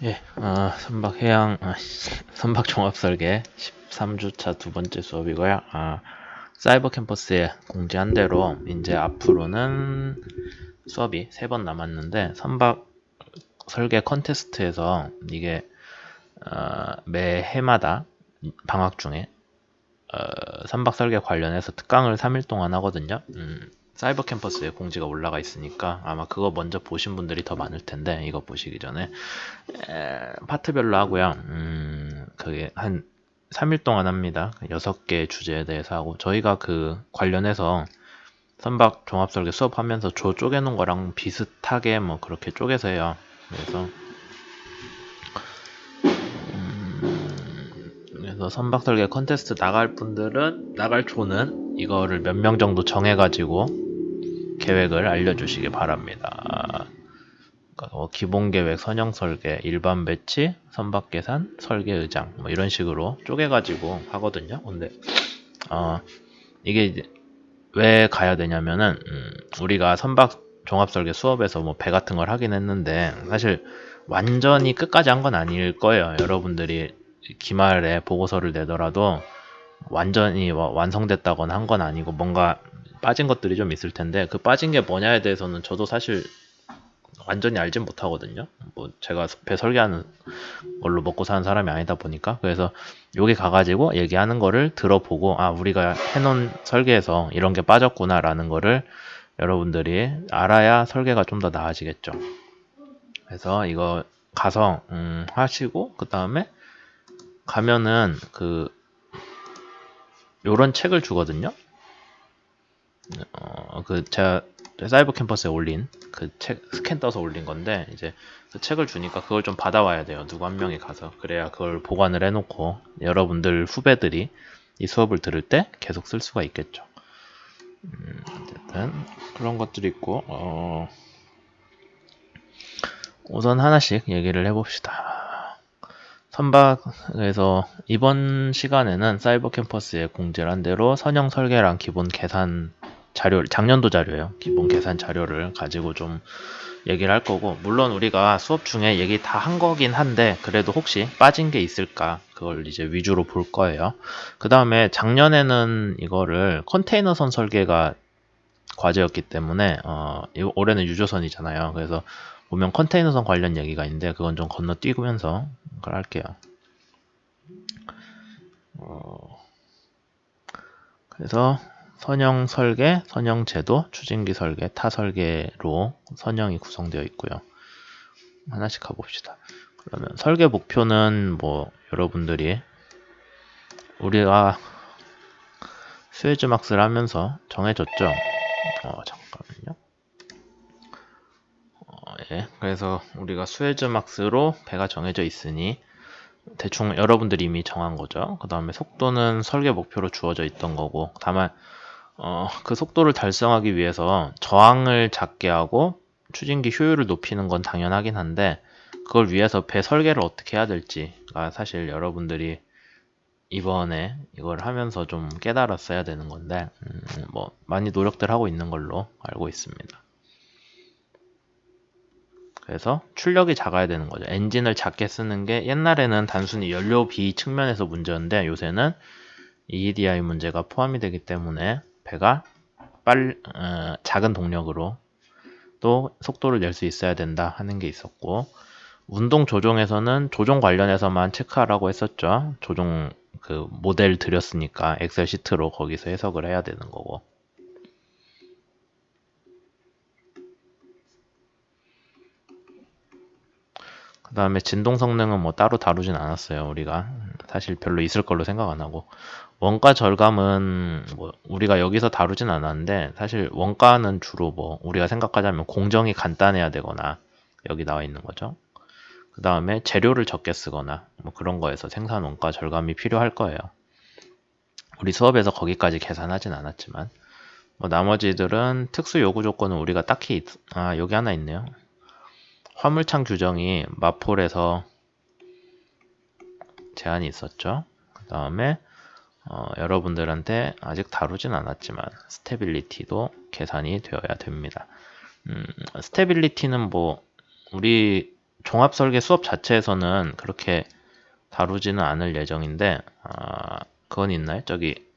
예, 선박해양, 선박종합설계 13주차 두 번째 수업이고요. 사이버 캠퍼스에 공지한 대로 이제 앞으로는 수업이 3번 남았는데 선박 설계 컨테스트에서 이게 매 해마다 방학 중에 선박 설계 관련해서 특강을 3일 동안 하거든요. 사이버 캠퍼스에 공지가 올라가 있으니까 아마 그거 먼저 보신 분들이 더 많을 텐데 이거 보시기 전에 파트별로 하고요. 그게 한 3일 동안 합니다. 6개 주제에 대해서 하고 저희가 그 관련해서 선박 종합설계 수업하면서 조 쪼개놓은 거랑 비슷하게 뭐 그렇게 쪼개서 해요. 그래서 선박 설계 컨테스트 나갈 분들은 나갈 조는 이거를 몇 명 정도 정해가지고 계획을 알려주시기 바랍니다. 기본 계획, 선형 설계, 일반 배치, 선박 계산, 설계 의장 뭐 이런 식으로 쪼개가지고 하거든요. 근데 이게 이제 왜 가야 되냐면은 우리가 선박 종합 설계 수업에서 뭐 배 같은 걸 하긴 했는데 사실 완전히 끝까지 한 건 아닐 거예요. 여러분들이 기말에 보고서를 내더라도 완전히 완성됐다거나 한 건 아니고 뭔가 빠진 것들이 좀 있을 텐데 그 빠진 게 뭐냐에 대해서는 저도 사실 완전히 알진 못하거든요. 뭐 제가 배 설계하는 걸로 먹고 사는 사람이 아니다 보니까 그래서 여기 가가지고 얘기하는 거를 들어보고 우리가 해놓은 설계에서 이런 게 빠졌구나라는 거를 여러분들이 알아야 설계가 좀 더 나아지겠죠. 그래서 이거 가서 하시고 그 다음에 가면은 요런 책을 주거든요. 제가 사이버 캠퍼스에 올린 그 책 스캔 떠서 올린 건데 이제 그 책을 주니까 그걸 좀 받아와야 돼요. 누구 한 명이 가서 그래야 그걸 보관을 해놓고 여러분들 후배들이 이 수업을 들을 때 계속 쓸 수가 있겠죠. 어쨌든 그런 것들이 있고 우선 하나씩 얘기를 해봅시다. 선박에서 이번 시간에는 사이버 캠퍼스에 공지를 한 대로 선형 설계랑 기본 계산 자료, 작년도 자료예요. 기본 계산 자료를 가지고 좀 얘기를 할 거고, 물론 우리가 수업 중에 얘기 다 한 거긴 한데, 그래도 혹시 빠진 게 있을까? 그걸 이제 위주로 볼 거예요. 그 다음에 작년에는 이거를 컨테이너선 설계가 과제였기 때문에, 올해는 유조선이잖아요. 그래서 보면 컨테이너선 관련 얘기가 있는데, 그건 좀 건너뛰면서 그걸 할게요. 그래서 선형 설계, 선형 제도, 추진기 설계, 타 설계로 선형이 구성되어 있고요. 하나씩 가봅시다. 그러면 설계 목표는 뭐 여러분들이 우리가 스웨즈막스를 하면서 정해졌죠. 잠깐만요. 예. 그래서 우리가 스웨즈막스로 배가 정해져 있으니 대충 여러분들이 이미 정한 거죠. 그 다음에 속도는 설계 목표로 주어져 있던 거고, 다만 그 속도를 달성하기 위해서 저항을 작게 하고 추진기 효율을 높이는 건 당연하긴 한데 그걸 위해서 배 설계를 어떻게 해야 될지가 사실 여러분들이 이번에 이걸 하면서 좀 깨달았어야 되는 건데 뭐 많이 노력들 하고 있는 걸로 알고 있습니다. 그래서 출력이 작아야 되는 거죠. 엔진을 작게 쓰는 게 옛날에는 단순히 연료비 측면에서 문제였는데 요새는 EEDI 문제가 포함이 되기 때문에 배가 작은 동력으로 또 속도를 낼 수 있어야 된다 하는 게 있었고, 운동 조종에서는 조종 관련해서만 체크하라고 했었죠. 조종 그 모델 드렸으니까 엑셀 시트로 거기서 해석을 해야 되는 거고. 그 다음에 진동 성능은 뭐 따로 다루진 않았어요. 우리가 사실 별로 있을 걸로 생각 안 하고, 원가 절감은 뭐 우리가 여기서 다루진 않았는데 사실 원가는 주로 뭐 우리가 생각하자면 공정이 간단해야 되거나 여기 나와 있는 거죠. 그 다음에 재료를 적게 쓰거나 뭐 그런 거에서 생산 원가 절감이 필요할 거예요. 우리 수업에서 거기까지 계산하진 않았지만 뭐 나머지들은 특수 요구 조건은 우리가 딱히 여기 하나 있네요. 화물창 규정이 마폴에서 제한이 있었죠. 그 다음에 여러분들한테 아직 다루진 않았지만 스테빌리티도 계산이 되어야 됩니다. 스테빌리티는 뭐 우리 종합설계 수업 자체에서는 그렇게 다루지는 않을 예정인데, 그건 있나요? 저기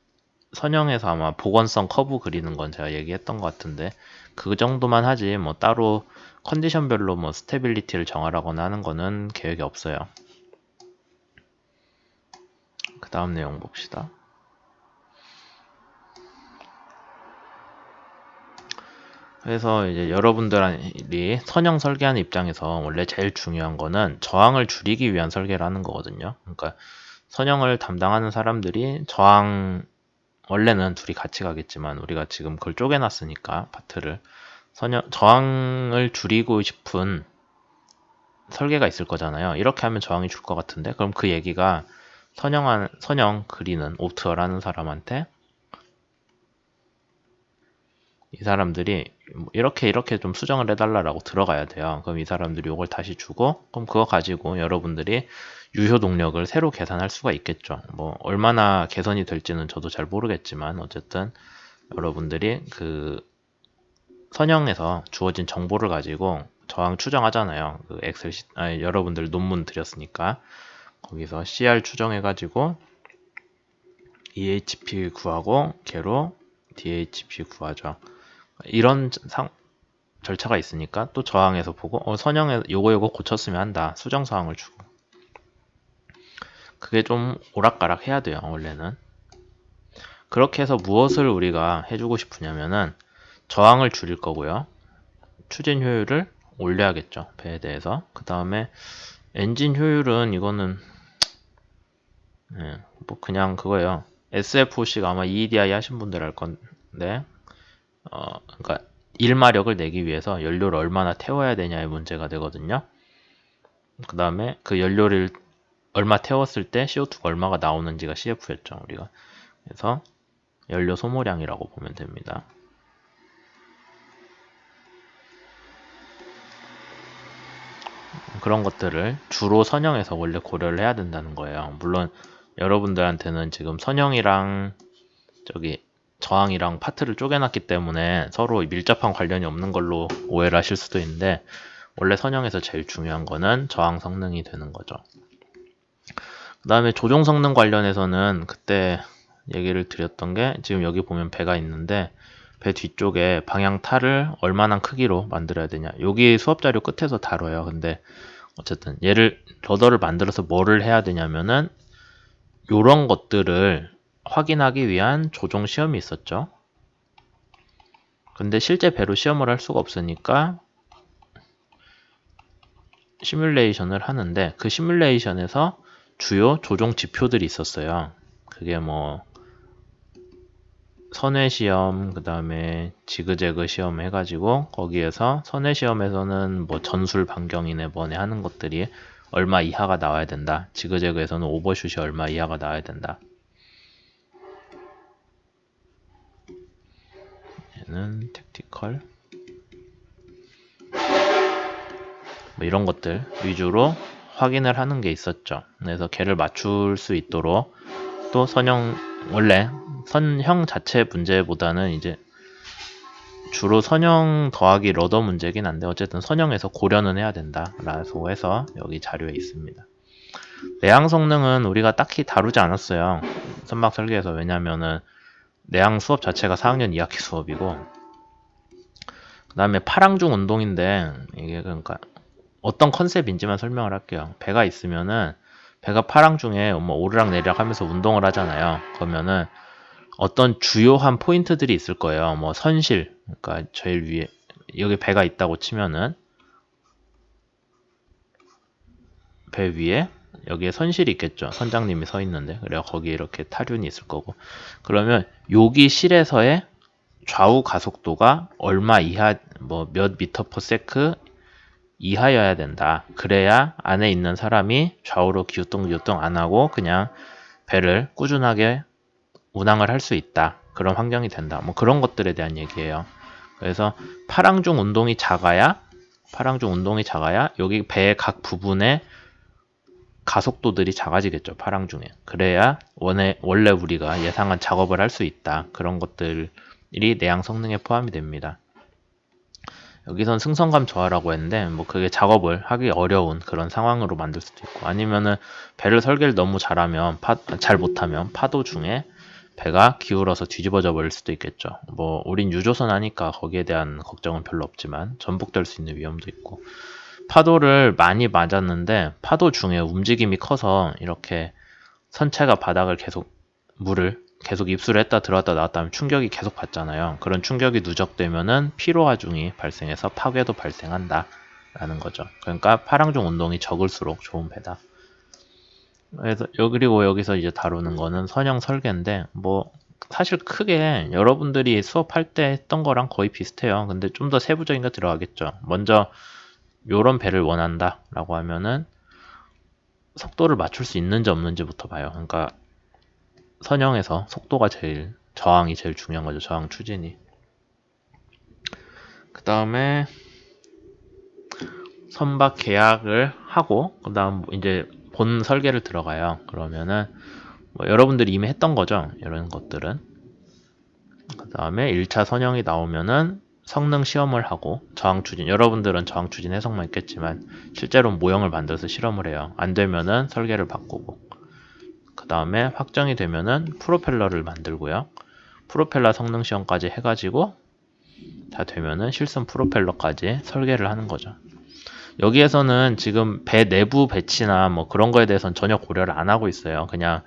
선형에서 아마 복원성 커브 그리는 건 제가 얘기했던 것 같은데, 그 정도만 하지 뭐 따로 컨디션별로 뭐 스테빌리티를 정하라거나 하는 거는 계획이 없어요. 그 다음 내용 봅시다. 그래서 이제 여러분들이 선형 설계하는 입장에서 원래 제일 중요한 거는 저항을 줄이기 위한 설계를 하는 거거든요. 그러니까 선형을 담당하는 사람들이 원래는 둘이 같이 가겠지만 우리가 지금 그걸 쪼개놨으니까 파트를 저항을 줄이고 싶은 설계가 있을 거잖아요. 이렇게 하면 저항이 줄 것 같은데, 그럼 그 얘기가 선형 그리는 오트어라는 사람한테 이 사람들이 이렇게 좀 수정을 해달라고 들어가야 돼요. 그럼 이 사람들이 이걸 다시 주고, 그럼 그거 가지고 여러분들이 유효 동력을 새로 계산할 수가 있겠죠. 뭐 얼마나 개선이 될지는 저도 잘 모르겠지만 어쨌든 여러분들이 그 선형에서 주어진 정보를 가지고 저항 추정하잖아요. 그 여러분들 논문 드렸으니까 거기서 CR 추정해가지고 EHP 구하고 걔로 DHP 구하죠. 이런 절차가 있으니까 또 저항에서 보고 선형에 요거 고쳤으면 한다. 수정 사항을 주고. 그게 좀 오락가락 해야 돼요. 원래는. 그렇게 해서 무엇을 우리가 해주고 싶으냐면은 저항을 줄일 거고요. 추진 효율을 올려야겠죠. 배에 대해서. 그 다음에 엔진 효율은 이거는 뭐 그냥 그거예요. SFOC가 아마 EEDI 하신 분들 알 건데 그러니까 일마력을 내기 위해서 연료를 얼마나 태워야 되냐의 문제가 되거든요. 그 다음에 그 연료를 얼마 태웠을 때 CO2가 얼마가 나오는지가 CF였죠. 우리가. 그래서 연료 소모량이라고 보면 됩니다. 그런 것들을 주로 선형에서 원래 고려를 해야 된다는 거예요. 물론 여러분들한테는 지금 선형이랑 저항이랑 파트를 쪼개놨기 때문에 서로 밀접한 관련이 없는 걸로 오해를 하실 수도 있는데 원래 선형에서 제일 중요한 거는 저항 성능이 되는 거죠. 그 다음에 조종 성능 관련해서는 그때 얘기를 드렸던 게 지금 여기 보면 배가 있는데 배 뒤쪽에 방향 탈을 얼마나 크기로 만들어야 되냐. 여기 수업자료 끝에서 다뤄요. 근데 어쨌든 러더를 만들어서 뭐를 해야 되냐면은 요런 것들을 확인하기 위한 조종 시험이 있었죠. 근데 실제 배로 시험을 할 수가 없으니까 시뮬레이션을 하는데 그 시뮬레이션에서 주요 조종 지표들이 있었어요. 그게 뭐 선회 시험, 그 다음에 지그재그 시험 해가지고 거기에서 선회 시험에서는 뭐 전술 반경이네 뭐네 하는 것들이 얼마 이하가 나와야 된다. 지그재그에서는 오버슛이 얼마 이하가 나와야 된다. 얘는 택티컬 뭐 이런 것들 위주로 확인을 하는 게 있었죠. 그래서 걔를 맞출 수 있도록 또 원래 선형 자체 문제보다는 이제 주로 선형 더하기 러더 문제긴 한데 어쨌든 선형에서 고려는 해야 된다 라고 해서 여기 자료에 있습니다. 내항 성능은 우리가 딱히 다루지 않았어요. 선박 설계에서. 왜냐면은 내항 수업 자체가 4학년 2학기 수업이고 그 다음에 파랑중 운동인데 이게 그러니까 어떤 컨셉인지만 설명을 할게요. 배가 있으면은 배가 파랑 중에 뭐 오르락 내리락 하면서 운동을 하잖아요. 그러면은 어떤 주요한 포인트들이 있을 거예요. 뭐 선실, 그러니까 제일 위에 여기 배가 있다고 치면은 배 위에 여기에 선실이 있겠죠. 선장님이 서 있는데 그래야 거기에 이렇게 타륜이 있을 거고 그러면 여기 실에서의 좌우 가속도가 얼마 이하 뭐 몇 미터 퍼 세크 이하여야 된다. 그래야 안에 있는 사람이 좌우로 기우뚱기우뚱 안 하고 그냥 배를 꾸준하게 운항을 할 수 있다. 그런 환경이 된다. 뭐 그런 것들에 대한 얘기예요. 그래서 파랑중 운동이 작아야 여기 배의 각 부분의 가속도들이 작아지겠죠. 파랑중에. 그래야 원래 우리가 예상한 작업을 할 수 있다. 그런 것들이 내양 성능에 포함이 됩니다. 여기선 승선감 저하라고 했는데 뭐 그게 작업을 하기 어려운 그런 상황으로 만들 수도 있고, 아니면은 배를 설계를 너무 잘하면 잘 못하면 파도 중에 배가 기울어서 뒤집어져 버릴 수도 있겠죠. 뭐 우린 유조선 하니까 거기에 대한 걱정은 별로 없지만 전복될 수 있는 위험도 있고, 파도를 많이 맞았는데 파도 중에 움직임이 커서 이렇게 선체가 바닥을 물을 계속 입수를 했다 들어왔다 나왔다 하면 충격이 계속 받잖아요. 그런 충격이 누적되면은 피로하중이 발생해서 파괴도 발생한다 라는 거죠. 그러니까 파랑중 운동이 적을수록 좋은 배다. 그래서 그리고 여기서 이제 다루는 거는 선형 설계인데, 뭐 사실 크게 여러분들이 수업할 때 했던 거랑 거의 비슷해요. 근데 좀 더 세부적인 거 들어가겠죠. 먼저 요런 배를 원한다 라고 하면은 속도를 맞출 수 있는지 없는지부터 봐요. 그러니까 선형에서 속도가 저항이 제일 중요한 거죠. 저항 추진이. 그 다음에 선박 계약을 하고, 그 다음 이제 본 설계를 들어가요. 그러면은 뭐 여러분들이 이미 했던 거죠. 이런 것들은. 그 다음에 1차 선형이 나오면은 성능 시험을 하고 저항 추진, 여러분들은 저항 추진 해석만 있겠지만 실제로 모형을 만들어서 실험을 해요. 안 되면은 설계를 바꾸고, 그 다음에 확정이 되면은 프로펠러를 만들고요. 프로펠러 성능 시험까지 해가지고 다 되면은 실선 프로펠러까지 설계를 하는 거죠. 여기에서는 지금 배 내부 배치나 뭐 그런 거에 대해서는 전혀 고려를 안 하고 있어요. 그냥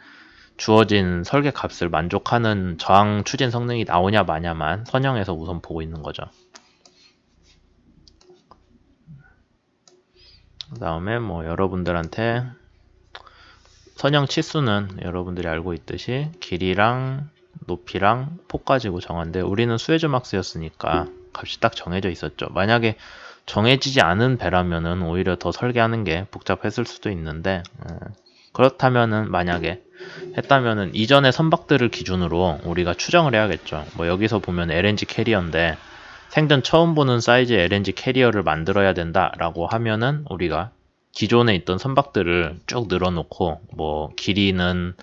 주어진 설계 값을 만족하는 저항 추진 성능이 나오냐 마냐만 선형해서 우선 보고 있는 거죠. 그 다음에 뭐 여러분들한테 선형 치수는 여러분들이 알고 있듯이 길이랑 높이랑 폭 가지고 정한데, 우리는 수에즈막스였으니까 값이 딱 정해져 있었죠. 만약에 정해지지 않은 배라면은 오히려 더 설계하는 게 복잡했을 수도 있는데, 그렇다면은 만약에 했다면은 이전의 선박들을 기준으로 우리가 추정을 해야겠죠. 뭐 여기서 보면 LNG 캐리어인데 생전 처음 보는 사이즈의 LNG 캐리어를 만들어야 된다라고 하면은 우리가 기존에 있던 선박들을 쭉 늘어놓고, 뭐 길이는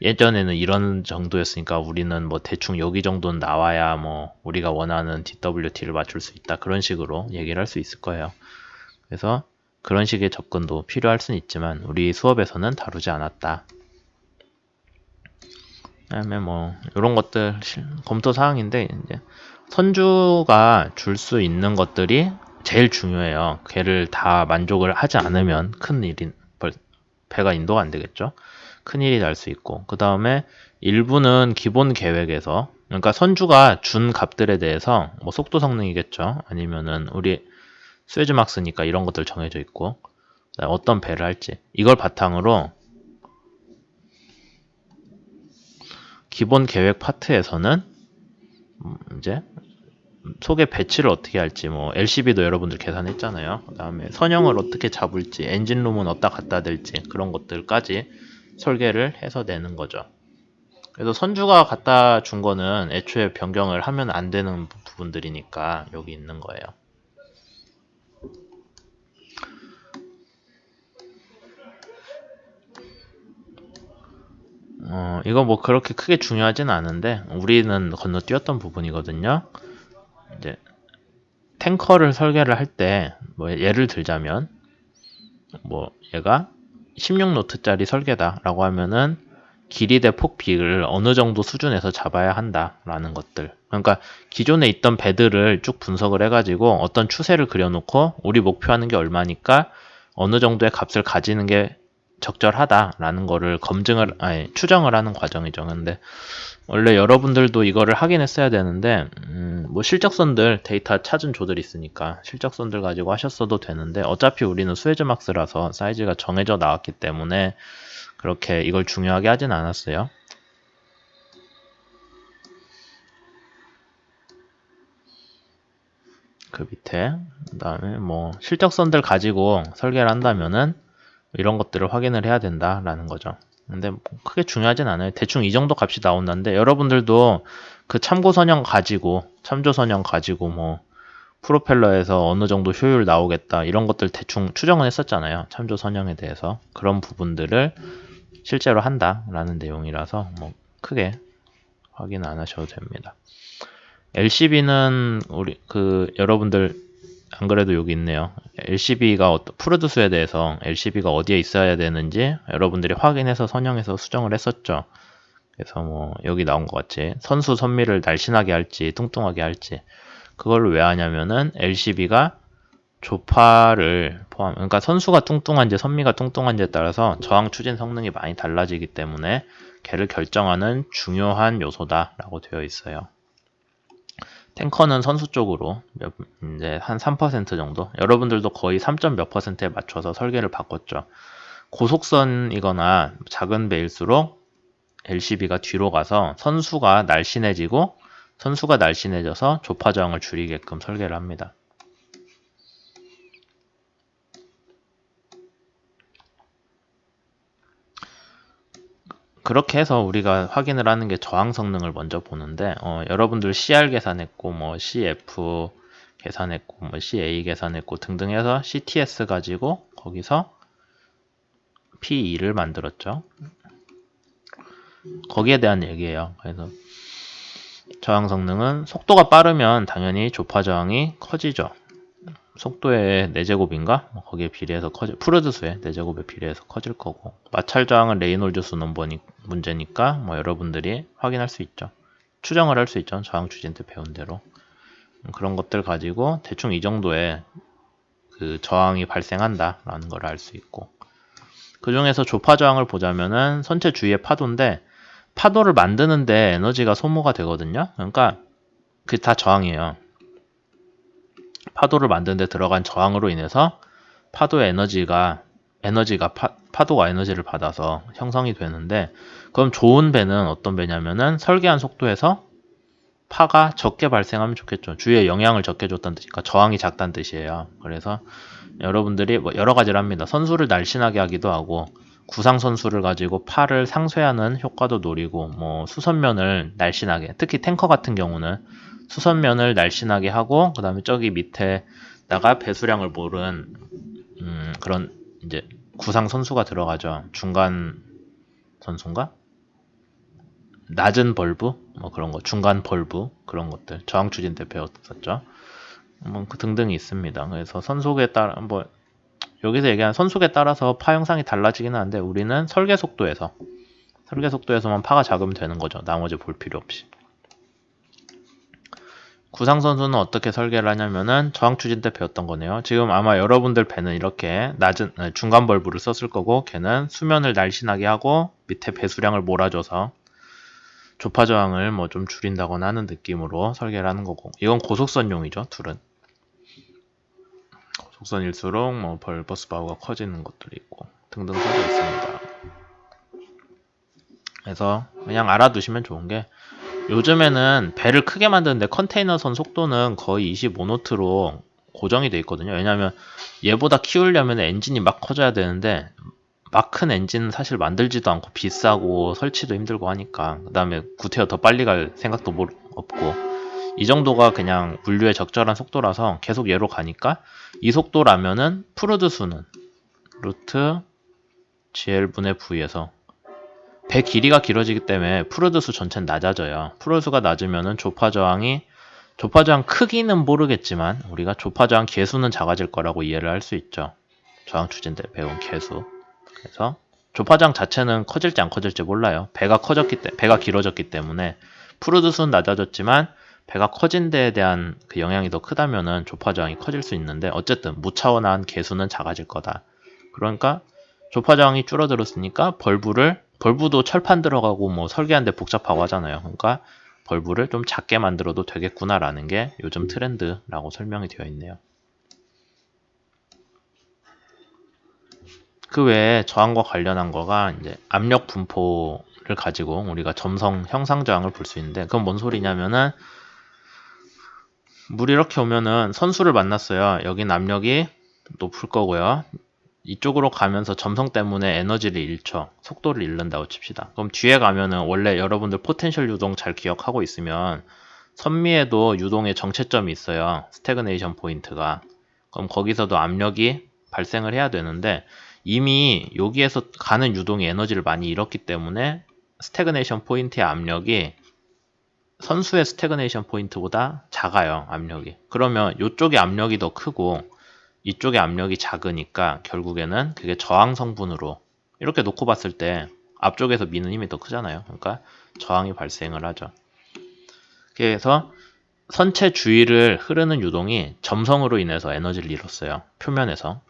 예전에는 이런 정도였으니까 우리는 뭐 대충 여기 정도는 나와야 뭐 우리가 원하는 DWT를 맞출 수 있다, 그런 식으로 얘기를 할 수 있을 거예요. 그래서 그런 식의 접근도 필요할 수는 있지만 우리 수업에서는 다루지 않았다. 그다음에 뭐 이런 것들 검토 사항인데, 이제 선주가 줄 수 있는 것들이 제일 중요해요. 걔를 다 만족을 하지 않으면 배가 인도가 안 되겠죠. 큰일이 날 수 있고, 그 다음에 일부는 기본 계획에서, 그러니까 선주가 준 값들에 대해서 뭐 속도 성능이겠죠. 아니면은 우리 스웨즈막스니까 이런 것들 정해져 있고, 어떤 배를 할지 이걸 바탕으로 기본 계획 파트에서는 이제 속에 배치를 어떻게 할지, 뭐 LCB도 여러분들 계산했잖아요. 그 다음에 선형을 어떻게 잡을지, 엔진룸은 어디다 갖다 댈지, 그런 것들까지 설계를 해서 내는 거죠. 그래서 선주가 갖다 준 거는 애초에 변경을 하면 안 되는 부분들이니까 여기 있는 거예요. 이거 뭐 그렇게 크게 중요하진 않은데 우리는 건너뛰었던 부분이거든요. 이제 탱커를 설계를 할 때 뭐 예를 들자면, 뭐 얘가 16노트짜리 설계다라고 하면은 길이 대 폭 비를 어느 정도 수준에서 잡아야 한다라는 것들. 그러니까 기존에 있던 배들을 쭉 분석을 해가지고 어떤 추세를 그려놓고 우리 목표하는 게 얼마니까 어느 정도의 값을 가지는 게 적절하다라는 거를 추정을 하는 과정이죠. 근데 원래 여러분들도 이거를 하긴 했어야 되는데, 뭐 실적선들 데이터 찾은 조들이 있으니까 실적선들 가지고 하셨어도 되는데, 어차피 우리는 스웨즈막스라서 사이즈가 정해져 나왔기 때문에 그렇게 이걸 중요하게 하진 않았어요. 그 밑에 그 다음에 뭐 실적선들 가지고 설계를 한다면은 이런 것들을 확인을 해야 된다라는 거죠. 근데 뭐 크게 중요하진 않아요. 대충 이 정도 값이 나온다는데, 여러분들도 그 참고선형 가지고 참조선형 가지고 뭐 프로펠러에서 어느 정도 효율 나오겠다 이런 것들 대충 추정은 했었잖아요. 참조선형에 대해서. 그런 부분들을 실제로 한다라는 내용이라서 뭐 크게 확인 안 하셔도 됩니다. LCB는 여러분들 안 그래도 여기 있네요. LCB가 푸르드수에 대해서 LCB가 어디에 있어야 되는지 여러분들이 확인해서 선형해서 수정을 했었죠. 그래서 뭐 여기 나온 것 같이 선수 선미를 날씬하게 할지 뚱뚱하게 할지 그걸 왜 하냐면은 LCB가 조파를 그러니까 선수가 뚱뚱한지 선미가 뚱뚱한지에 따라서 저항 추진 성능이 많이 달라지기 때문에 걔를 결정하는 중요한 요소다라고 되어 있어요. 탱커는 선수 쪽으로 이제 한 3% 정도, 여러분들도 거의 3점 몇 %에 맞춰서 설계를 바꿨죠. 고속선이거나 작은 배일수록 LCB가 뒤로 가서 선수가 날씬해지고 선수가 날씬해져서 조파 저항을 줄이게끔 설계를 합니다. 그렇게 해서 우리가 확인을 하는 게 저항 성능을 먼저 보는데 여러분들 CR 계산했고 뭐 CF 계산했고 뭐 CA 계산했고 등등 해서 CTS 가지고 거기서 P2를 만들었죠. 거기에 대한 얘기예요. 그래서 저항 성능은 속도가 빠르면 당연히 조파 저항이 커지죠. 속도의 4제곱인가? 거기에 비례해서 푸르드수의 4제곱에 비례해서 커질 거고, 마찰 저항은 레이놀즈 수 넘버니 문제니까 뭐 여러분들이 확인할 수 있죠. 추정을 할 수 있죠. 저항 추진 때 배운 대로. 그런 것들 가지고 대충 이 정도의 그 저항이 발생한다라는 걸 알 수 있고, 그 중에서 조파 저항을 보자면은 선체 주위의 파도인데 파도를 만드는데 에너지가 소모가 되거든요. 그러니까 그게 다 저항이에요. 파도를 만드는데 들어간 저항으로 인해서 파도의 파도가 에너지를 받아서 형성이 되는데, 그럼 좋은 배는 어떤 배냐면은 설계한 속도에서 파가 적게 발생하면 좋겠죠. 주위에 영향을 적게 줬다는 뜻이니까 저항이 작다는 뜻이에요. 그래서 여러분들이 뭐 여러 가지를 합니다. 선수를 날씬하게 하기도 하고 구상 선수를 가지고 팔을 상쇄하는 효과도 노리고 뭐 수선면을 날씬하게, 특히 탱커 같은 경우는 수선면을 날씬하게 하고 그 다음에 저기 밑에다가 배수량을 모른 그런 이제 구상 선수가 들어가죠. 중간 선수인가? 낮은 벌브 뭐 그런 거, 중간 벌브 그런 것들 저항 추진 때 배웠었죠. 그 등등이 있습니다. 그래서 선속에 따라 뭐 여기서 얘기하는 선속에 따라서 파 형상이 달라지긴 하는데 우리는 설계 속도에서만 파가 작으면 되는 거죠. 나머지 볼 필요 없이. 구상 선수는 어떻게 설계를 하냐면은 저항 추진 때 배웠던 거네요. 지금 아마 여러분들 배는 이렇게 낮은 중간 벌브를 썼을 거고, 걔는 수면을 날씬하게 하고 밑에 배수량을 몰아줘서 조파 저항을 뭐 좀 줄인다거나 하는 느낌으로 설계를 하는 거고, 이건 고속선용이죠. 둘은 고속선일수록 뭐 벌버스 바우가 커지는 것들이 있고 등등 써져 있습니다. 그래서 그냥 알아두시면 좋은 게, 요즘에는 배를 크게 만드는데 컨테이너선 속도는 거의 25노트로 고정이 돼 있거든요. 왜냐하면 얘보다 키우려면 엔진이 막 커져야 되는데 막 큰 엔진은 사실 만들지도 않고 비싸고 설치도 힘들고 하니까, 그 다음에 구태여 더 빨리 갈 생각도 없고, 이 정도가 그냥 물류에 적절한 속도라서 계속 얘로 가니까, 이 속도라면은 푸르드 수는 루트 GL분의 V에서 배 길이가 길어지기 때문에 푸르드 수 전체는 낮아져요. 푸르드 수가 낮으면은 조파 저항 크기는 모르겠지만 우리가 조파 저항 개수는 작아질 거라고 이해를 할 수 있죠. 저항 추진 때 배운 개수. 그래서 조파 저항 자체는 커질지 안 커질지 몰라요. 배가 길어졌기 때문에 푸르드 수는 낮아졌지만 배가 커진 데에 대한 그 영향이 더 크다면은 조파 저항이 커질 수 있는데, 어쨌든 무차원한 개수는 작아질 거다. 그러니까 조파 저항이 줄어들었으니까 벌브도 철판 들어가고 뭐 설계하는데 복잡하고 하잖아요. 그러니까 벌브를 좀 작게 만들어도 되겠구나라는 게 요즘 트렌드라고 설명이 되어 있네요. 그 외에 저항과 관련한 거가 이제 압력 분포를 가지고 우리가 점성 형상 저항을 볼 수 있는데, 그건 뭔 소리냐면은 물이 이렇게 오면은 선수를 만났어요. 여긴 압력이 높을 거고요. 이쪽으로 가면서 점성 때문에 에너지를 잃죠. 속도를 잃는다고 칩시다. 그럼 뒤에 가면은 원래 여러분들 포텐셜 유동 잘 기억하고 있으면 선미에도 유동의 정체점이 있어요. 스태그네이션 포인트가. 그럼 거기서도 압력이 발생을 해야 되는데, 이미 여기에서 가는 유동이 에너지를 많이 잃었기 때문에 스태그네이션 포인트의 압력이 선수의 스태그네이션 포인트보다 작아요, 압력이. 그러면 이쪽의 압력이 더 크고 이쪽의 압력이 작으니까 결국에는 그게 저항 성분으로 이렇게 놓고 봤을 때 앞쪽에서 미는 힘이 더 크잖아요. 그러니까 저항이 발생을 하죠. 그래서 선체 주위를 흐르는 유동이 점성으로 인해서 에너지를 잃었어요. 표면에서.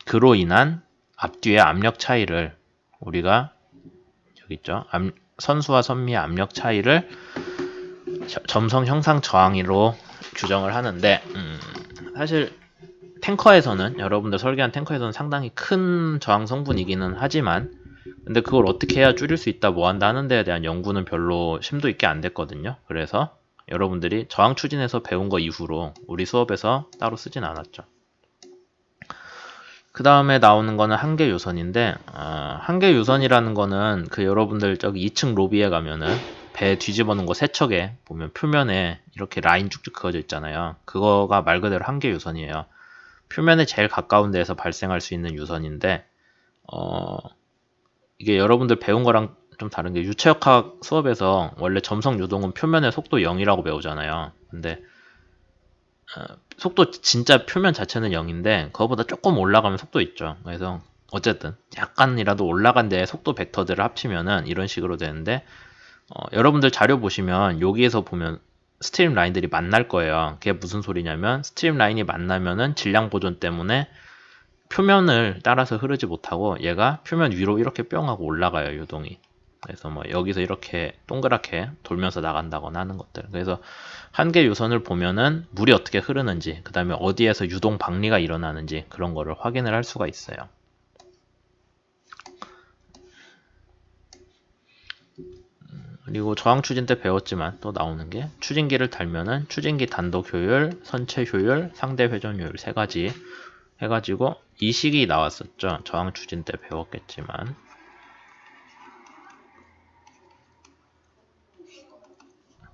그로 인한 앞뒤의 압력 차이를 우리가 여기 있죠. 선수와 선미의 압력 차이를 점성 형상 저항으로 규정을 하는데 사실 탱커에서는 여러분들 설계한 탱커에서는 상당히 큰 저항 성분이기는 하지만 근데 그걸 어떻게 해야 줄일 수 있다 뭐 한다 하는 데에 대한 연구는 별로 심도 있게 안 됐거든요. 그래서 여러분들이 저항 추진에서 배운 거 이후로 우리 수업에서 따로 쓰진 않았죠. 그 다음에 나오는 거는 한계 유선인데 한계 유선이라는 거는 그 여러분들 저기 2층 로비에 가면은 배 뒤집어 놓은 거 세척에 보면 표면에 이렇게 라인 쭉쭉 그어져 있잖아요. 그거가 말 그대로 한계 유선이에요. 표면에 제일 가까운 데에서 발생할 수 있는 유선인데 이게 여러분들 배운 거랑 좀 다른 게 유체역학 수업에서 원래 점성 유동은 표면의 속도 0이라고 배우잖아요. 근데 속도 진짜 표면 자체는 0인데 그거보다 조금 올라가면 속도 있죠. 그래서 어쨌든 약간이라도 올라간 데에 속도 벡터들을 합치면은 이런 식으로 되는데 여러분들 자료 보시면 여기에서 보면 스트림 라인들이 만날 거예요. 그게 무슨 소리냐면 스트림 라인이 만나면은 질량 보존 때문에 표면을 따라서 흐르지 못하고 얘가 표면 위로 이렇게 뿅 하고 올라가요, 유동이. 그래서 뭐 여기서 이렇게 동그랗게 돌면서 나간다거나 하는 것들. 그래서 한계 유선을 보면은 물이 어떻게 흐르는지, 그 다음에 어디에서 유동 박리가 일어나는지 그런 거를 확인을 할 수가 있어요. 그리고 저항 추진 때 배웠지만 또 나오는 게 추진기를 달면은 추진기 단독 효율, 선체 효율, 상대 회전 효율 세 가지 해가지고 이 식이 나왔었죠. 저항 추진 때 배웠겠지만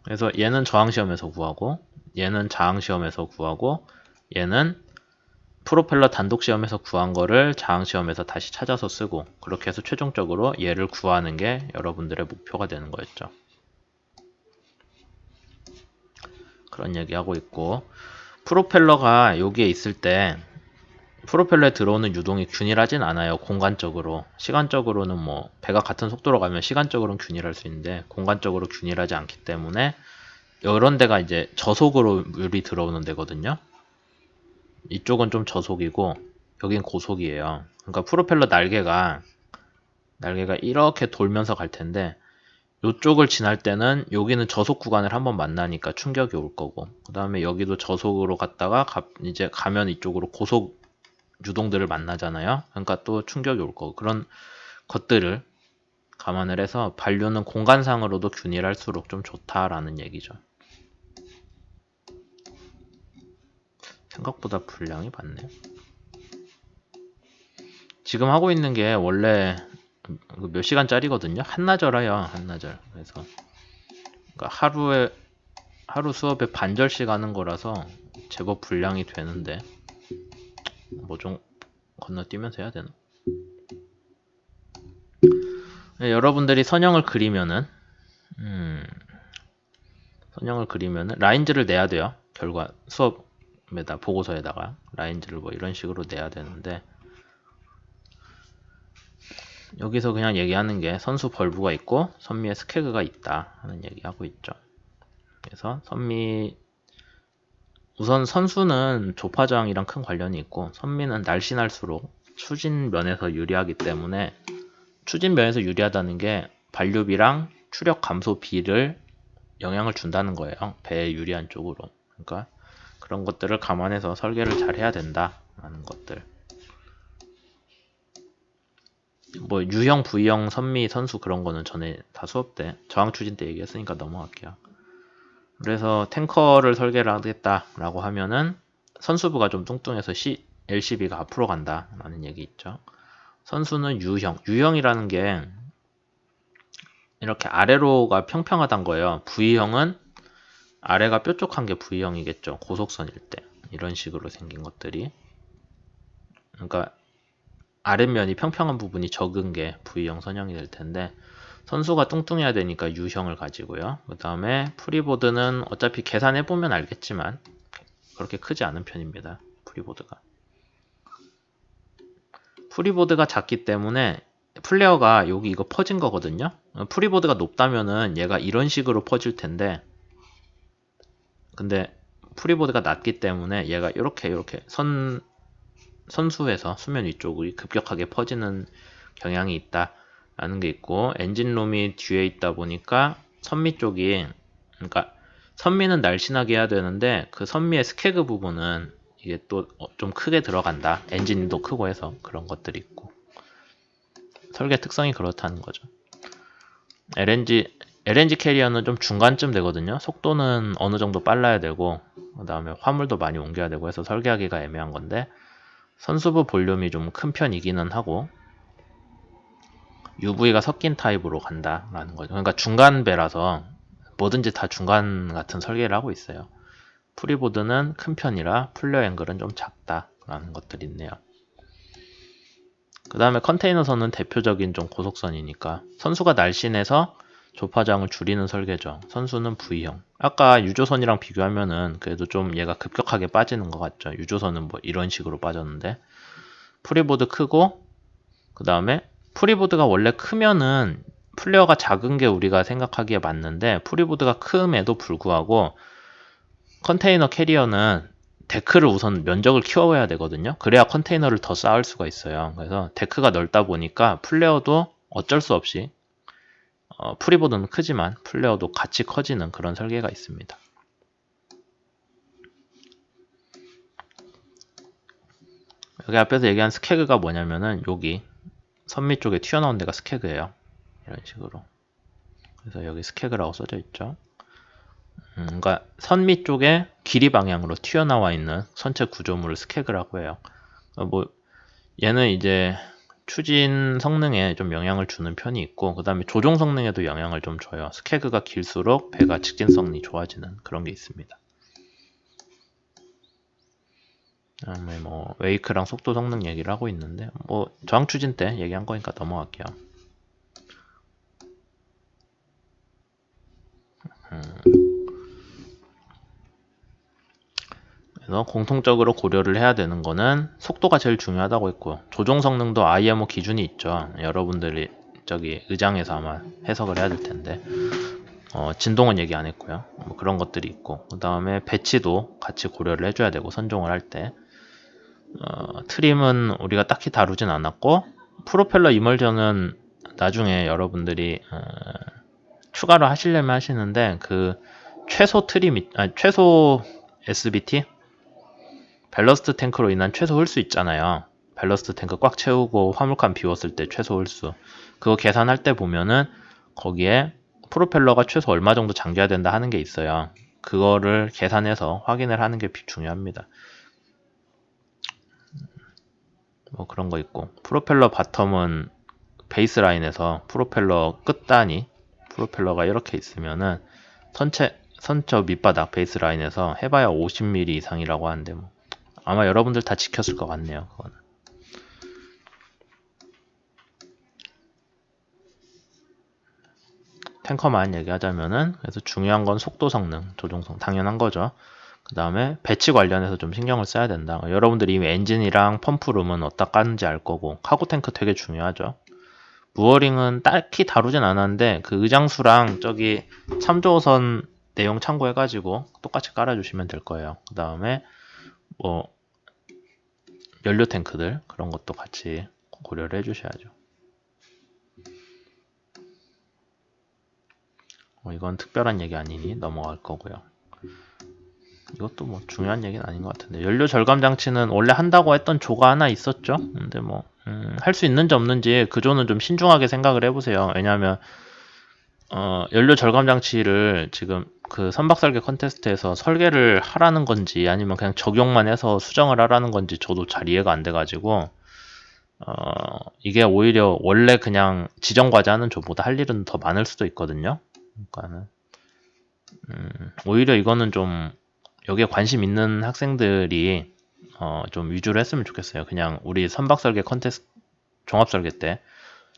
그래서 얘는 저항 시험에서 구하고 얘는 자항 시험에서 구하고 얘는 프로펠러 단독 시험에서 구한 거를 자항 시험에서 다시 찾아서 쓰고 그렇게 해서 최종적으로 얘를 구하는 게 여러분들의 목표가 되는 거였죠. 그런 얘기하고 있고 프로펠러가 여기에 있을 때 프로펠러에 들어오는 유동이 균일하진 않아요. 공간적으로. 시간적으로는 뭐 배가 같은 속도로 가면 시간적으로는 균일할 수 있는데 공간적으로 균일하지 않기 때문에 이런 데가 이제 저속으로 물이 들어오는 데거든요. 이쪽은 좀 저속이고 여긴 고속이에요. 그러니까 프로펠러 날개가 이렇게 돌면서 갈 텐데 이쪽을 지날 때는 여기는 저속 구간을 한번 만나니까 충격이 올 거고 그 다음에 여기도 저속으로 갔다가 이제 가면 이쪽으로 고속 유동들을 만나잖아요. 그러니까 또 충격이 올 거고 그런 것들을 감안을 해서 반류는 공간상으로도 균일할수록 좀 좋다라는 얘기죠. 생각보다 분량이 많네요. 지금 하고 있는 게 원래 몇 시간짜리거든요. 한나절해요. 한나절. 그래서 그러니까 하루 수업에 반절씩 하는 거라서 제법 분량이 되는데 뭐 좀 건너뛰면서 해야 되나? 네, 여러분들이 선형을 그리면은 라인즈를 내야 돼요. 결과 수업에다 보고서에다가 라인즈를 뭐 이런 식으로 내야 되는데 여기서 그냥 얘기하는 게 선수 벌브가 있고 선미의 스케그가 있다 하는 얘기하고 있죠. 그래서 우선 선수는 조파저항이랑 큰 관련이 있고 선미는 날씬할수록 추진 면에서 유리하기 때문에 추진 면에서 유리하다는 게 반류비랑 추력 감소 비를 영향을 준다는 거예요. 배에 유리한 쪽으로. 그러니까 그런 것들을 감안해서 설계를 잘 해야 된다라는 것들. 뭐 U형, V형, 선미, 선수 그런 거는 전에 다 수업 때 저항 추진 때 얘기했으니까 넘어갈게요. 그래서 탱커를 설계를 하겠다라고 하면은 선수부가 좀 뚱뚱해서 LCB가 앞으로 간다라는 얘기 있죠. 선수는 U형. U형이라는 게 이렇게 아래로가 평평하단 거예요. V형은 아래가 뾰족한 게 V형이겠죠. 고속선일 때. 이런 식으로 생긴 것들이. 그러니까 아랫면이 평평한 부분이 적은 게 V형 선형이 될 텐데 선수가 뚱뚱해야 되니까 U형을 가지고요. 그 다음에 프리보드는 어차피 계산해보면 알겠지만 그렇게 크지 않은 편입니다. 프리보드가. 프리보드가 작기 때문에 플레어가 여기 이거 퍼진 거거든요. 프리보드가 높다면은 얘가 이런 식으로 퍼질 텐데, 근데 프리보드가 낮기 때문에 얘가 이렇게 선수에서 수면 위쪽이 급격하게 퍼지는 경향이 있다라는 게 있고, 엔진룸이 뒤에 있다 보니까 선미 쪽이, 그러니까 선미는 날씬하게 해야 되는데 그 선미의 스케그 부분은 이게 또 좀 크게 들어간다. 엔진도 크고 해서 그런 것들이 있고, 설계 특성이 그렇다는 거죠. LNG 캐리어는 좀 중간쯤 되거든요. 속도는 어느 정도 빨라야 되고, 그 다음에 화물도 많이 옮겨야 되고 해서 설계하기가 애매한 건데, 선수부 볼륨이 좀 큰 편이기는 하고, UV가 섞인 타입으로 간다라는 거죠. 그러니까 중간 배라서 뭐든지 다 중간 같은 설계를 하고 있어요. 프리보드는 큰 편이라 플레어 앵글은 좀 작다라는 것들이 있네요. 그 다음에 컨테이너선은 대표적인 좀 고속선이니까 선수가 날씬해서 조파장을 줄이는 설계죠. 선수는 V형. 아까 유조선이랑 비교하면은 그래도 좀 얘가 급격하게 빠지는 것 같죠. 유조선은 뭐 이런 식으로 빠졌는데, 프리보드 크고, 그 다음에 프리보드가 원래 크면은 플레어가 작은 게 우리가 생각하기에 맞는데, 프리보드가 큼에도 불구하고 컨테이너 캐리어는 데크를 우선 면적을 키워야 되거든요. 그래야 컨테이너를 더 쌓을 수가 있어요. 그래서 데크가 넓다 보니까 플레어도 어쩔 수 없이, 프리보드는 크지만 플레어도 같이 커지는 그런 설계가 있습니다. 여기 앞에서 얘기한 스케그가 뭐냐면은 여기 선미 쪽에 튀어나온 데가 스케그예요. 이런 식으로. 그래서 여기 스케그라고 써져 있죠. 그러니까 선미 쪽에 길이 방향으로 튀어나와 있는 선체 구조물을 스케그라고 해요. 뭐 얘는 이제 추진 성능에 좀 영향을 주는 편이 있고, 그 다음에 조종 성능에도 영향을 좀 줘요. 스케그가 길수록 배가 직진성이 좋아지는 그런 게 있습니다. 그다음에 뭐 웨이크랑 속도 성능 얘기를 하고 있는데, 뭐 저항 추진 때 얘기한 거니까 넘어갈게요. 그래서 공통적으로 고려를 해야 되는 거는 속도가 제일 중요하다고 했고요. 조종 성능도 IMO 기준이 있죠. 여러분들이 저기 의장에서 아마 해석을 해야 될 텐데, 진동은 얘기 안 했고요. 뭐 그런 것들이 있고, 그 다음에 배치도 같이 고려를 해줘야 되고, 선종을 할 때. 트림은 우리가 딱히 다루진 않았고, 프로펠러 이멀전은 나중에 여러분들이 추가로 하시려면 하시는데, 그 최소 트림, 최소 SBT? 밸러스트 탱크로 인한 최소 홀수 있잖아요. 밸러스트 탱크 꽉 채우고 화물칸 비웠을 때 최소 홀수. 그거 계산할 때 보면은 거기에 프로펠러가 최소 얼마 정도 잠겨야 된다 하는 게 있어요. 그거를 계산해서 확인을 하는 게 중요합니다. 뭐 그런 거 있고, 프로펠러 바텀은 베이스 라인에서 프로펠러 끝단이, 프로펠러가 이렇게 있으면은 선처 밑바닥 베이스 라인에서 해봐야 50mm 이상이라고 하는데, 뭐 아마 여러분들 다 지켰을 것 같네요. 그거는. 탱커만 얘기하자면은, 그래서 중요한 건 속도 성능, 조종성 당연한 거죠. 그 다음에 배치 관련해서 좀 신경을 써야 된다. 여러분들이 이미 엔진이랑 펌프룸은 어디다 까는지 알 거고, 카고 탱크 되게 중요하죠. 무어링은 딱히 다루진 않았는데 그 의장수랑 저기 참조선 내용 참고해가지고 똑같이 깔아주시면 될 거예요. 그 다음에 뭐 연료 탱크들 그런 것도 같이 고려를 해주셔야죠. 이건 특별한 얘기 아니니 넘어갈 거고요. 이것도 뭐 중요한 얘기는 아닌 것 같은데, 연료 절감 장치는 원래 한다고 했던 조가 하나 있었죠. 근데 뭐 할 수 있는지 없는지 그 조는 좀 신중하게 생각을 해보세요. 왜냐하면 연료 절감 장치를 지금 그 선박설계 컨테스트에서 설계를 하라는 건지 아니면 그냥 적용만 해서 수정을 하라는 건지 저도 잘 이해가 안 돼가지고, 이게 오히려 원래 그냥 지정 과제 하는 조보다 할 일은 더 많을 수도 있거든요. 그러니까는 오히려 이거는 좀 여기에 관심 있는 학생들이 좀 위주로 했으면 좋겠어요. 그냥 우리 선박설계 컨테스트 종합설계 때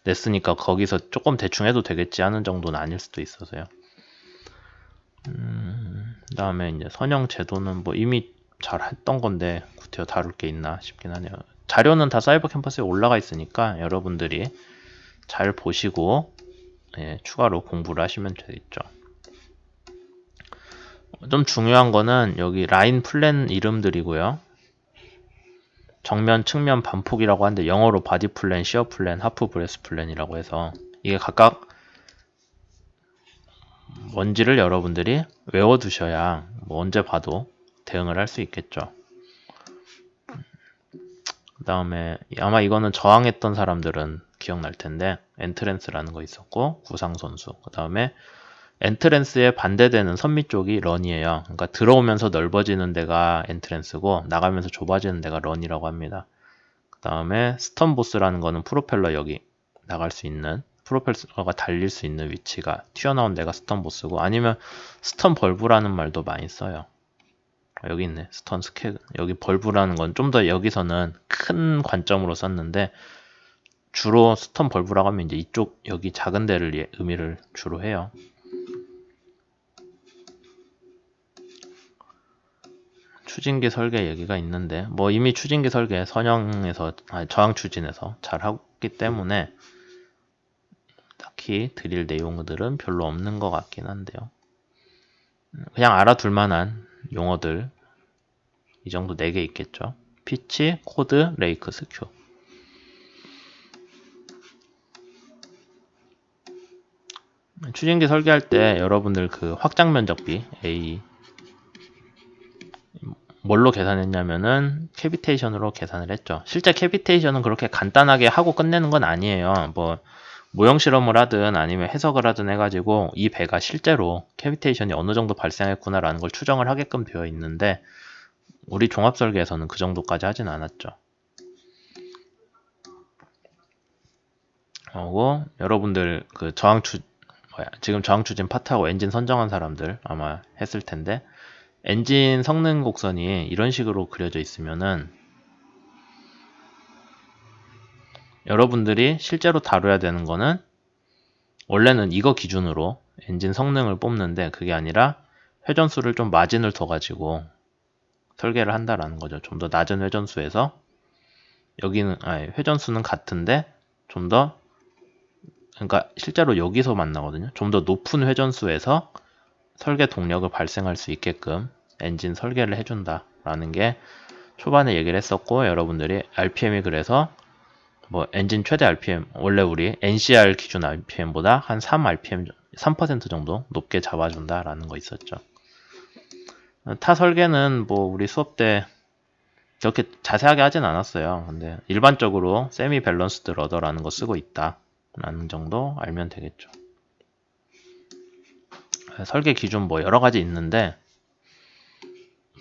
냈으니까 거기서 조금 대충 해도 되겠지 하는 정도는 아닐 수도 있어서요. 그 다음에 이제 선형 제도는 뭐 이미 잘 했던 건데 구태여 다룰 게 있나 싶긴 하네요. 자료는 다 사이버 캠퍼스에 올라가 있으니까 여러분들이 잘 보시고 예, 추가로 공부를 하시면 되겠죠. 좀 중요한 거는 여기 라인 플랜 이름들이고요. 정면, 측면, 반폭이라고 하는데 영어로 바디 플랜, 시어 플랜, 하프 브레스 플랜이라고 해서 이게 각각 뭔지를 여러분들이 외워두셔야 뭐 언제 봐도 대응을 할 수 있겠죠. 그 다음에 아마 이거는 저항했던 사람들은 기억날 텐데 엔트랜스라는 거 있었고 구상선수, 그 다음에 엔트랜스에 반대되는 선미 쪽이 런이에요. 그러니까 들어오면서 넓어지는 데가 엔트랜스고 나가면서 좁아지는 데가 런이라고 합니다. 그 다음에 스턴 보스라는 거는 프로펠러 여기 나갈 수 있는 프로펠러가 달릴 수 있는 위치가 튀어나온 데가 스턴 보스고, 아니면 스턴 벌브라는 말도 많이 써요. 여기 있네. 스턴 스케 여기 벌브라는 건 좀 더 여기서는 큰 관점으로 썼는데 주로 스턴 벌브라고 하면 이제 이쪽 여기 작은 데를 의미를 주로 해요. 추진기 설계 얘기가 있는데 뭐 이미 추진기 설계 선형에서 저항 추진에서 잘 하기 때문에 딱히 드릴 내용들은 별로 없는 것 같긴 한데요. 그냥 알아둘 만한 용어들 이 정도 4개 있겠죠. 피치, 코드, 레이크, 스큐. 추진기 설계할 때 여러분들 그 확장 면적비 A 뭘로 계산했냐면은 캐비테이션으로 계산을 했죠. 실제 캐비테이션은 그렇게 간단하게 하고 끝내는 건 아니에요. 뭐 모형 실험을 하든 아니면 해석을 하든 해가지고 이 배가 실제로 캐비테이션이 어느 정도 발생했구나라는 걸 추정을 하게끔 되어 있는데 우리 종합 설계에서는 그 정도까지 하진 않았죠. 그리고 여러분들 그 지금 저항 추진 파트하고 엔진 선정한 사람들 아마 했을 텐데 엔진 성능 곡선이 이런 식으로 그려져 있으면은 여러분들이 실제로 다뤄야 되는 거는 원래는 이거 기준으로 엔진 성능을 뽑는데 그게 아니라 회전수를 좀 마진을 둬 가지고 설계를 한다라는 거죠. 좀 더 낮은 회전수에서 여기는 회전수는 같은데 좀 더 그러니까 실제로 여기서 만나거든요. 좀 더 높은 회전수에서 설계 동력을 발생할 수 있게끔 엔진 설계를 해준다라는 게 초반에 얘기를 했었고, 여러분들이 RPM이 그래서 뭐 엔진 최대 RPM 원래 우리 NCR 기준 RPM보다 한 3% 정도 높게 잡아준다라는 거 있었죠. 타 설계는 뭐 우리 수업 때 그렇게 자세하게 하진 않았어요. 근데 일반적으로 세미 밸런스드 러더라는 거 쓰고 있다라는 정도 알면 되겠죠. 설계 기준 뭐 여러 가지 있는데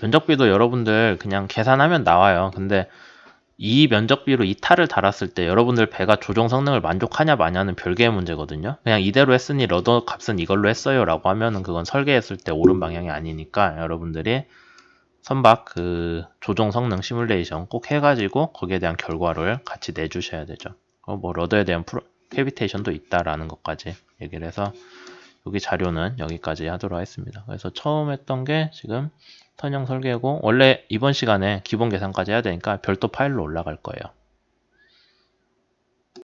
면적비도 여러분들 그냥 계산하면 나와요. 근데 이 면적비로 이 탈을 달았을 때 여러분들 배가 조종 성능을 만족하냐 마냐는 별개의 문제거든요. 그냥 이대로 했으니 러더 값은 이걸로 했어요 라고 하면은 그건 설계했을 때 옳은 방향이 아니니까 여러분들이 선박 그 조종 성능 시뮬레이션 꼭 해가지고 거기에 대한 결과를 같이 내주셔야 되죠. 뭐 러더에 대한 캐비테이션도 있다라는 것까지 얘기를 해서 여기 자료는 여기까지 하도록 하겠습니다. 그래서 처음 했던 게 지금 선형 설계고 원래 이번 시간에 기본 계산까지 해야 되니까 별도 파일로 올라갈 거예요.